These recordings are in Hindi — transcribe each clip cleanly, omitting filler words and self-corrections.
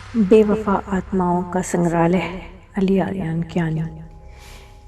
बेवफा आत्माओं का संग्रहालय अली आर्यान कियानी।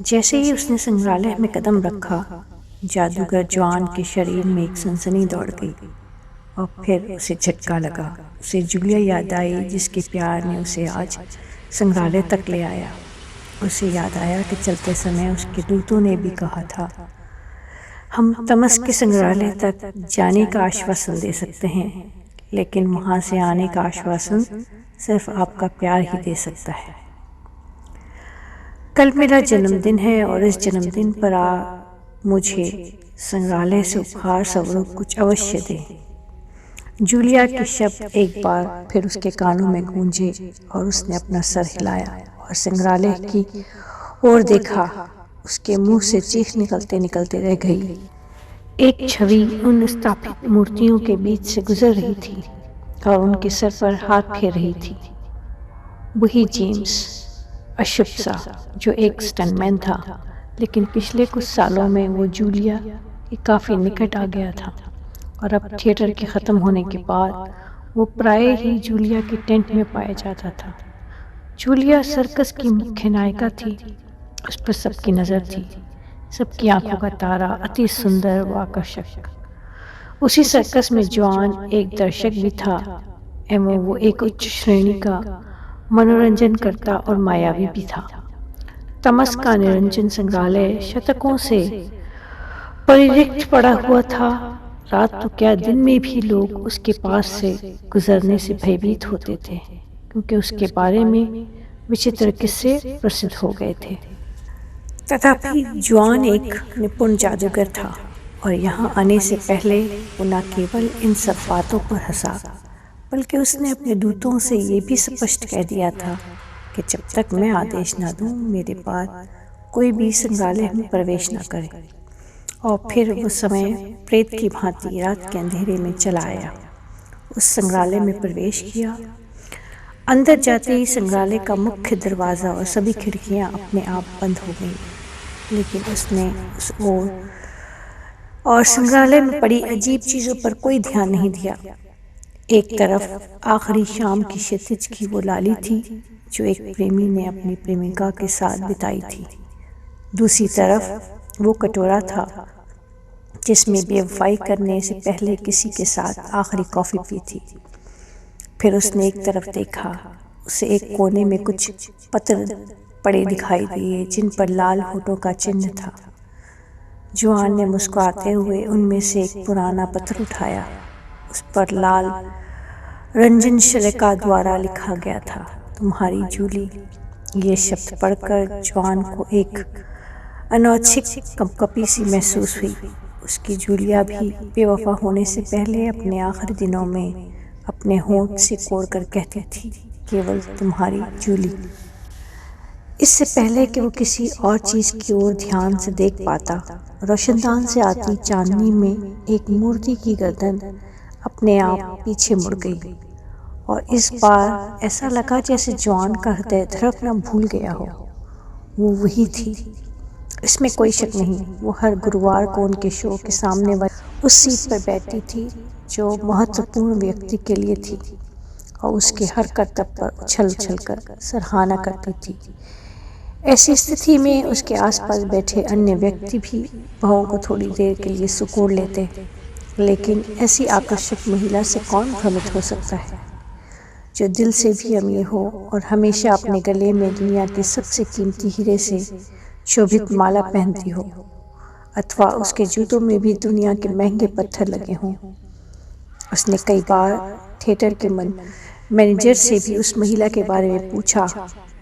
जैसे ही उसने संग्रहालय में कदम रखा, जादूगर जॉन के शरीर में एक सनसनी दौड़ गई और फिर उसे झटका लगा। उसे जूलिया याद आई, जिसके प्यार ने उसे आज संग्रहालय तक ले आया। उसे याद आया कि चलते समय उसके दूतों ने भी कहा था, हम तमस के संग्रहालय तक जाने का आश्वासन दे सकते हैं, लेकिन वहाँ से आने का आश्वासन सिर्फ आपका प्यार ही दे सकता है। कल मेरा जन्मदिन है और इस जन्मदिन पर मुझे संग्रहालय से उपहार स्वरूप कुछ अवश्य दें। जूलिया के शब्द एक बार फिर उसके कानों में गूंजे और उसने अपना सर हिलाया और संग्रहालय की ओर देखा। उसके मुंह से चीख निकलते निकलते रह गई। एक छवि उन स्थापित मूर्तियों के बीच से गुजर रही थी और उनके सर पर हाथ फेर रही थी। वही जेम्स, अशुभ सा, जो एक स्टंटमैन था, लेकिन पिछले कुछ सालों में वो जूलिया के काफ़ी निकट आ गया था और अब थिएटर के ख़त्म होने के बाद वो प्राय ही जूलिया के टेंट में पाया जाता था। जूलिया सर्कस की मुख्य नायिका थी। उस पर सबकी नज़र थी, सबकी आंखों का तारा, अति सुंदर व आकर्षक। उसी सर्कस में जॉन एक दर्शक भी था एवं वो एक उच्च श्रेणी का मनोरंजन करता और मायावी भी था। तमस का निरंजन संग्रहालय शतकों से परिरिक्त पड़ा हुआ था। रात तो क्या, दिन में भी लोग उसके पास से गुजरने से भयभीत होते थे, क्योंकि उसके बारे में विचित्र किस्से प्रसिद्ध हो गए थे। तथापि जॉन एक निपुण जादूगर था और यहाँ आने से पहले वो न केवल इन सब बातों पर हंसा, बल्कि उसने अपने दूतों से ये भी स्पष्ट कह दिया था कि जब तक मैं आदेश न दूँ, मेरे बाद कोई भी संग्रहालय में प्रवेश न करे। और फिर वो समय प्रेत की भांति रात के अंधेरे में चला आया। उस संग्रहालय में प्रवेश किया। अंदर जाते ही संग्रहालय का मुख्य दरवाज़ा और सभी खिड़कियाँ अपने आप बंद हो गईं, लेकिन उसने उस ओर और संग्रहालय में पड़ी अजीब चीज़ों पर कोई ध्यान नहीं दिया। एक तरफ आखिरी शाम की क्षितिज की वो लाली थी जो एक प्रेमी ने अपनी प्रेमिका के साथ बिताई थी। दूसरी तरफ वो कटोरा था जिसमें बेवफाई करने से पहले किसी के साथ आखिरी कॉफ़ी पी थी। फिर उसने एक तरफ देखा। उसे एक कोने में कुछ पत्र पड़े दिखाई दिए जिन पर लाल होठों का चिन्ह था। जॉन ने मुस्कुराते हुए उनमें से एक पुराना पत्र उठाया। उस पर लाल रंजन शलका द्वारा लिखा गया था, तुम्हारी जूली। ये शब्द पढ़कर जॉन को एक अनौच्छिक कंपकपी सी महसूस हुई। उसकी जूलिया भी बेवफा होने से पहले अपने आखिरी दिनों में अपने होंठ से कोड़कर कहती थी, केवल तुम्हारी जूली। इससे पहले कि वो किसी और चीज़ की ओर ध्यान से देख पाता, रोशनदान से आती चांदनी में एक मूर्ति की गर्दन अपने आप पीछे मुड़ गई और इस बार ऐसा लगा जैसे जॉन का हृदय धड़कना भूल गया हो। वो वही थी, इसमें कोई शक नहीं। वो हर गुरुवार को उनके शो के सामने वाली उस सीट पर बैठती थी जो महत्वपूर्ण व्यक्ति के लिए थी और उसके हर करतब पर उछल उछल कर सराहना करती थी। ऐसी स्थिति में उसके आसपास बैठे अन्य व्यक्ति भी भावों को थोड़ी देर के लिए सुकून लेते, लेकिन ऐसी आकर्षक महिला से कौन भ्रमित हो सकता है जो दिल से भी अमीर हो और हमेशा अपने गले में दुनिया के सबसे कीमती हीरे से शोभित माला पहनती हो, अथवा उसके जूतों में भी दुनिया के महंगे पत्थर लगे हों। उसने कई बार थिएटर के मैनेजर से भी उस महिला के बारे में पूछा,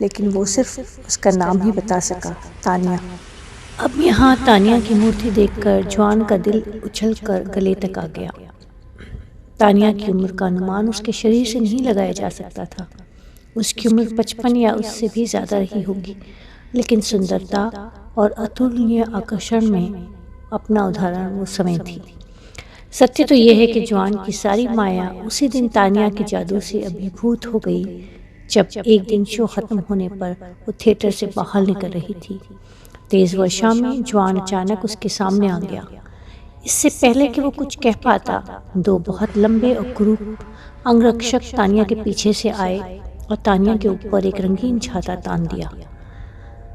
लेकिन वो सिर्फ उसका नाम ही बता सका, तानिया। अब यहाँ तानिया की मूर्ति देखकर जॉन का दिल उछलकर गले तक आ गया। तानिया की उम्र का अनुमान उसके शरीर से नहीं लगाया जा सकता था। उसकी उम्र 55 या उससे भी ज़्यादा रही होगी, लेकिन सुंदरता और अतुलनीय आकर्षण में अपना उदाहरण वो समय थी। सत्य तो यह है कि जॉन की सारी माया उसी दिन तानिया के जादू से अभिभूत हो गई जब एक दिन शो खत्म होने पर वो थिएटर से बाहर निकल रही थी। तेज वर्षा में जॉन अचानक उसके सामने आ गया। इससे पहले कि वो कुछ कह पाता, दो बहुत लंबे और क्रूर अंगरक्षक तानिया के पीछे से आए और तानिया के ऊपर एक रंगीन छाता तान दिया।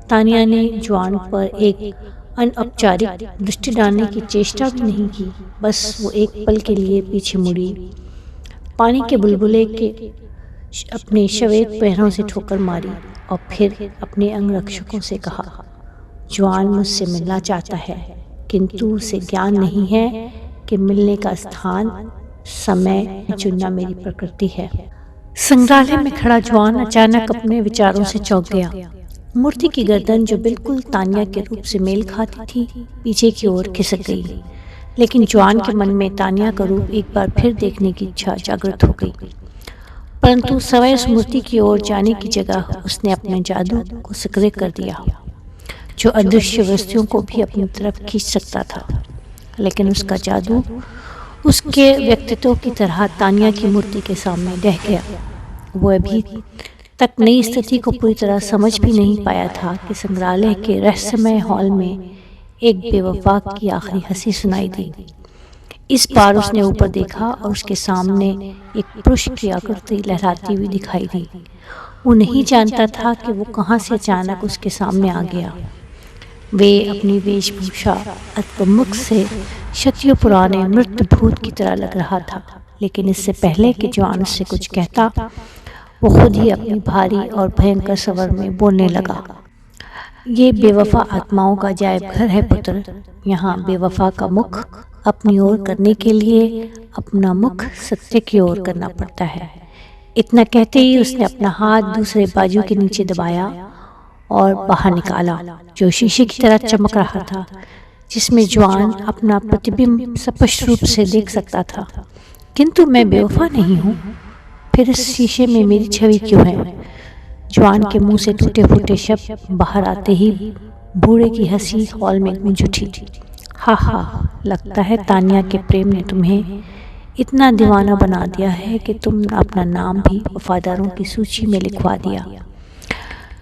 तानिया ने जॉन पर एक अनौपचारिक दृष्टि डालने की चेष्टा भी नहीं की, बस वो एक पल के लिए पीछे मुड़ी, पानी के बुलबुले के अपने श्वेत पैरों से ठोकर मारी और फिर अपने अंगरक्षकों से कहा, जॉन मुझसे मिलना चाहता है, किंतु उसे ज्ञान नहीं है कि मिलने का स्थान समय चुनना मेरी प्रकृति है। संग्रहालय में खड़ा जॉन अचानक अपने विचारों से चौंक गया। मूर्ति की गर्दन, जो बिल्कुल तानिया के रूप से मेल खाती थी, पीछे की ओर खिसक गई, लेकिन जॉन के मन में तानिया का रूप एक बार फिर देखने की इच्छा जागृत हो गई। परंतु सवय उस मूर्ति की ओर जाने की जगह उसने अपने जादू को सक्रिय कर दिया, जो अदृश्य वस्तुओं को भी अपनी तरफ खींच सकता था। लेकिन उसका जादू उसके व्यक्तित्व की तरह तानिया की मूर्ति के सामने ढह गया। वो अभी तक नई स्थिति को पूरी तरह समझ भी नहीं पाया था कि संग्रहालय के रहस्यमय हॉल में एक बेवफा की आखिरी हंसी सुनाई दी। इस बार उसने ऊपर देखा और उसके सामने एक पुरुष की आकृति लहराती हुई दिखाई दी। वो नहीं जानता था कि वो कहाँ से अचानक उसके सामने आ गया। वे अपनी वेशभूषा अत्यमुख से शतियों पुराने मृत भूत की तरह लग रहा था, लेकिन इससे पहले कि जॉन उससे कुछ कहता, वो खुद ही अपनी भारी और भयंकर स्वर में बोलने लगा। ये बेवफा आत्माओं का अजायब घर है पुत्र। यहाँ बेवफा का मुख अपनी ओर करने के लिए अपना मुख सत्य की ओर करना पड़ता है। इतना कहते ही उसने अपना हाथ दूसरे बाजू के नीचे दबाया और बाहर निकाला, जो शीशे की तरह चमक रहा था, जिसमें जॉन अपना प्रतिबिंब स्पष्ट रूप से देख सकता था। किंतु मैं बेवफा नहीं हूँ, फिर इस शीशे में मेरी छवि क्यों है? जॉन के मुंह से टूटे फूटे शब्द बाहर आते ही बूढ़े की हंसी हॉल में गूंज उठी। हा हा, लगता है तानिया के प्रेम ने तुम्हें इतना दीवाना बना दिया है कि तुमने अपना नाम भी वफादारों की सूची में लिखवा दिया।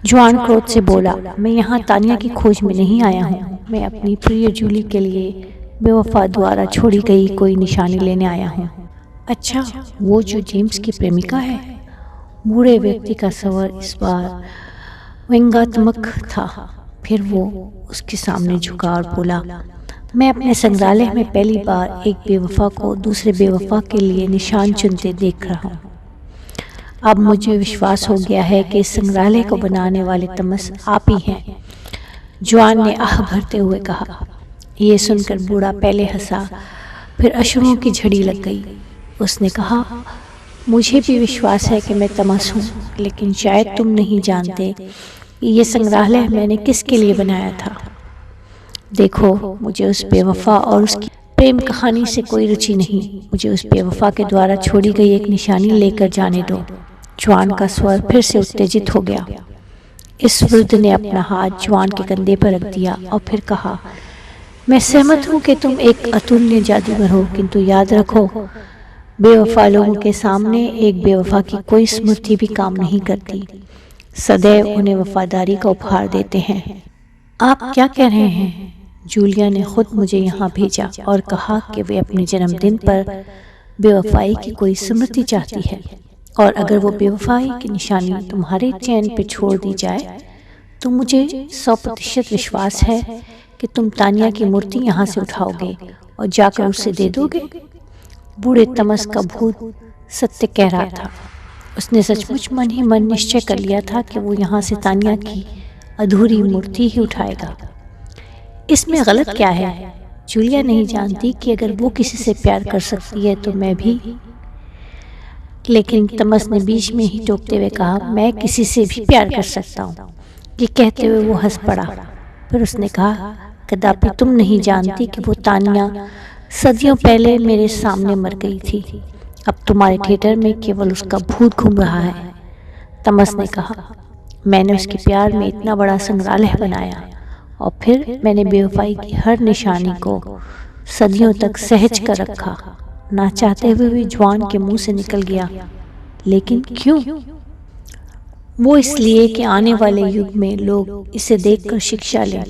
जॉन क्रोध से बोला, मैं यहाँ तानिया की खोज में नहीं आया हूँ। मैं अपनी प्रिय जूली के लिए बेवफा द्वारा छोड़ी गई कोई निशानी लेने आया हूँ। अच्छा, वो जो जेम्स की प्रेमिका है? बूढ़े व्यक्ति का स्वर इस बार व्यंग्यात्मक था। फिर वो उसके सामने झुका और बोला, मैं अपने संग्रहालय में पहली बार एक बेवफा को दूसरे बेवफा के लिए निशान चुनते देख रहा हूँ। अब मुझे विश्वास हो गया है कि इस संग्रहालय को बनाने वाले तमस आप ही हैं। जॉन ने आह भरते हुए कहा। ये सुनकर बूढ़ा पहले हंसा, फिर अश्रुओं की झड़ी लग गई। उसने कहा, मुझे भी विश्वास है कि मैं तमस हूँ, लेकिन शायद तुम नहीं जानते कि ये संग्रहालय मैंने किसके लिए बनाया था। देखो, मुझे उस बेवफा और उसकी प्रेम कहानी से कोई रुचि नहीं। मुझे उस बेवफा के द्वारा छोड़ी गई एक निशानी लेकर जाने दो। जॉन का स्वर फिर से उत्तेजित हो गया। इस वृद्ध ने अपना हाथ जॉन के कंधे पर रख दिया और फिर कहा, मैं सहमत हूँ कि तुम एक अतुल्य जादूगर हो, किंतु याद रखो, बेवफा लोगों के सामने एक बेवफा की कोई स्मृति भी काम नहीं करती। सदैव उन्हें वफादारी का उपहार देते हैं। आप क्या कह रहे हैं? जूलिया ने खुद मुझे यहाँ भेजा और कहा कि वे अपने जन्मदिन पर बेवफाई की कोई स्मृति चाहती है, और अगर वो बेवफाई की निशानी तुम्हारे चैन पे छोड़ दी जाए तो मुझे 100% विश्वास है कि तुम तानिया की मूर्ति यहाँ से उठाओगे और जाकर उसे दे दोगे। बूढ़े तमस का भूत सत्य कह रहा था। उसने सचमुच मन ही मन निश्चय कर लिया था कि वो यहाँ से तानिया की अधूरी मूर्ति ही उठाएगा। इसमें गलत क्या है? जूलिया नहीं जानती कि अगर वो किसी से प्यार कर सकती है तो मैं भी। लेकिन तमस ने बीच में ही टोकते हुए कहा, मैं किसी से भी प्यार कर सकता हूँ। ये कहते हुए वो हंस पड़ा। फिर उसने कहा, कदापि तुम नहीं जानती कि वो तानिया सदियों पहले मेरे सामने मर गई थी। अब तुम्हारे थिएटर में केवल उसका भूत घूम रहा है। तमस ने कहा, मैंने उसके प्यार में इतना बड़ा संग्रहालय बनाया और फिर मैंने बेवफाई की हर निशानी को सदियों तक सहज कर रखा। ना चाहते हुए भी जॉन के मुंह से निकल गया, लेकिन क्यों? वो इसलिए कि आने वाले युग में लोग इसे देखकर शिक्षा लें।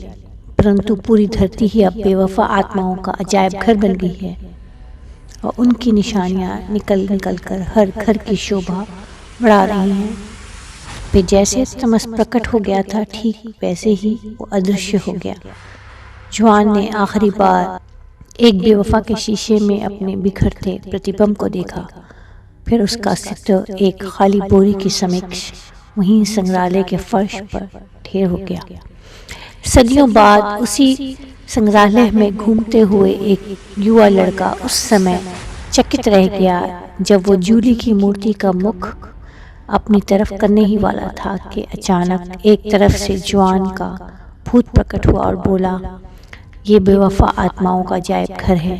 परंतु पूरी धरती ही अब बेवफा आत्माओं का अजायब घर बन गई है और उनकी निशानियां निकल निकल कर हर घर की शोभा बढ़ा रही हैं। फिर जैसे तमस प्रकट हो गया था, ठीक वैसे ही वो अदृश्य हो गया। जॉन ने आखिरी बार एक बेवफा के शीशे में अपने बिखरते प्रतिबिंब को देखा। फिर उसका अस्तित्व एक खाली बोरी की समक्ष वहीं संग्रहालय के फर्श पर ढेर हो गया। सदियों बाद उसी संग्रहालय में घूमते हुए एक युवा लड़का उस समय चकित रह गया जब वो जूली की मूर्ति का मुख अपनी तरफ करने ही वाला था कि अचानक एक तरफ से जॉन का भूत प्रकट हुआ और बोला, ये बेवफा आत्माओं का अजायब घर है।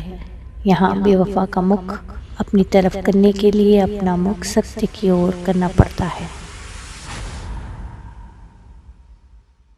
यहाँ बेवफा का मुख अपनी तरफ करने के लिए अपना मुख सत्य की ओर करना पड़ता है।